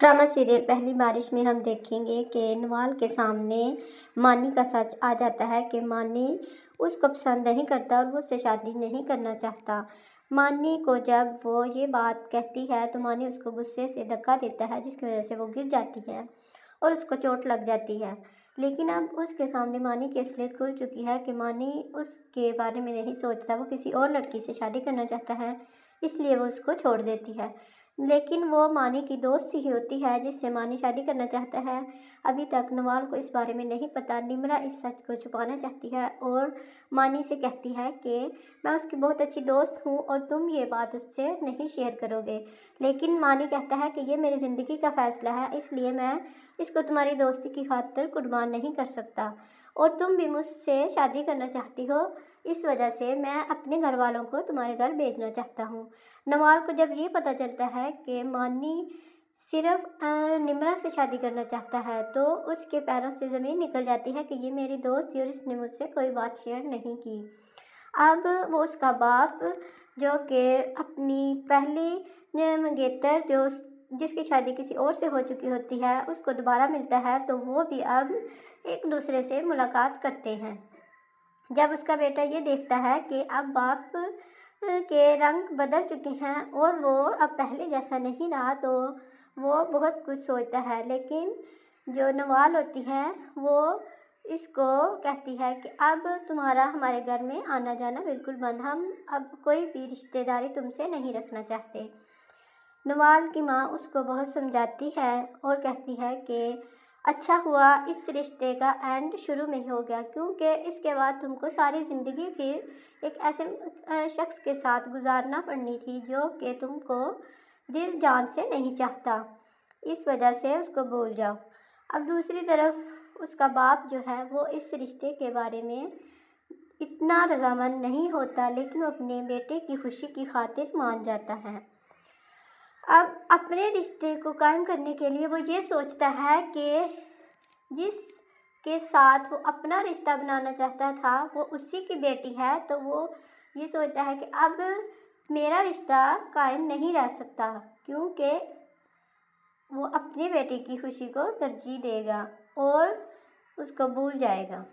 Drama serial पहली बारिश में हम देखेंगे कि नवाल के सामने मानी का सच आ जाता है कि मानी उसको पसंद नहीं करता और वो उससे शादी नहीं करना चाहता। मानी को जब वो ये बात कहती है तो मानी उसको गुस्से से धक्का देता है, जिसकी वजह से वो गिर जाती है और उसको चोट लग जाती है। लेकिन अब उसके सामने मानी की असलियत खुल चुकी है कि मानी उसके बारे में नहीं सोचता, वो किसी और लड़की से शादी करना चाहता है, इसलिए वो उसको छोड़ देती है। लेकिन वो मानी की दोस्त ही होती है जिससे मानी शादी करना चाहता है। अभी तक नवाल को इस बारे में नहीं पता। निम्रा इस सच को छुपाना चाहती है और मानी से कहती है कि मैं उसकी बहुत अच्छी दोस्त हूँ और तुम ये बात उससे नहीं शेयर करोगे। लेकिन मानी कहता है कि ये मेरी ज़िंदगी का फ़ैसला है, इसलिए मैं इसको तुम्हारी दोस्ती की खातिर कुर्बान नहीं कर सकता और तुम भी मुझसे शादी करना चाहती हो, इस वजह से मैं अपने घर वालों को तुम्हारे घर भेजना चाहता हूँ। नवाल को जब ये पता चलता है कि मानी सिर्फ निम्रा से शादी करना चाहता है तो उसके पैरों से ज़मीन निकल जाती है कि ये मेरी दोस्त थी और इसने मुझसे कोई बात शेयर नहीं की। अब वो उसका बाप जो कि अपनी पहली मंगेतर जिसकी शादी किसी और से हो चुकी होती है उसको दोबारा मिलता है, तो वो भी अब एक दूसरे से मुलाकात करते हैं। जब उसका बेटा ये देखता है कि अब बाप के रंग बदल चुके हैं और वो अब पहले जैसा नहीं रहा, तो वो बहुत कुछ सोचता है। लेकिन जो नवाल होती है वो इसको कहती है कि अब तुम्हारा हमारे घर में आना जाना बिल्कुल बंद, हम अब कोई भी रिश्तेदारी तुमसे नहीं रखना चाहते। नवाल की माँ उसको बहुत समझाती है और कहती है कि अच्छा हुआ इस रिश्ते का एंड शुरू में ही हो गया, क्योंकि इसके बाद तुमको सारी ज़िंदगी फिर एक ऐसे शख्स के साथ गुजारना पड़नी थी जो कि तुमको दिल जान से नहीं चाहता, इस वजह से उसको भूल जाओ। अब दूसरी तरफ उसका बाप जो है वो इस रिश्ते के बारे में इतना रज़ामंद नहीं होता, लेकिन वो अपने बेटे की खुशी की खातिर मान जाता है। अब अपने रिश्ते को कायम करने के लिए वो ये सोचता है कि जिसके साथ वो अपना रिश्ता बनाना चाहता था वो उसी की बेटी है, तो वो ये सोचता है कि अब मेरा रिश्ता कायम नहीं रह सकता, क्योंकि वो अपनी बेटी की खुशी को तरजीह देगा और उसको भूल जाएगा।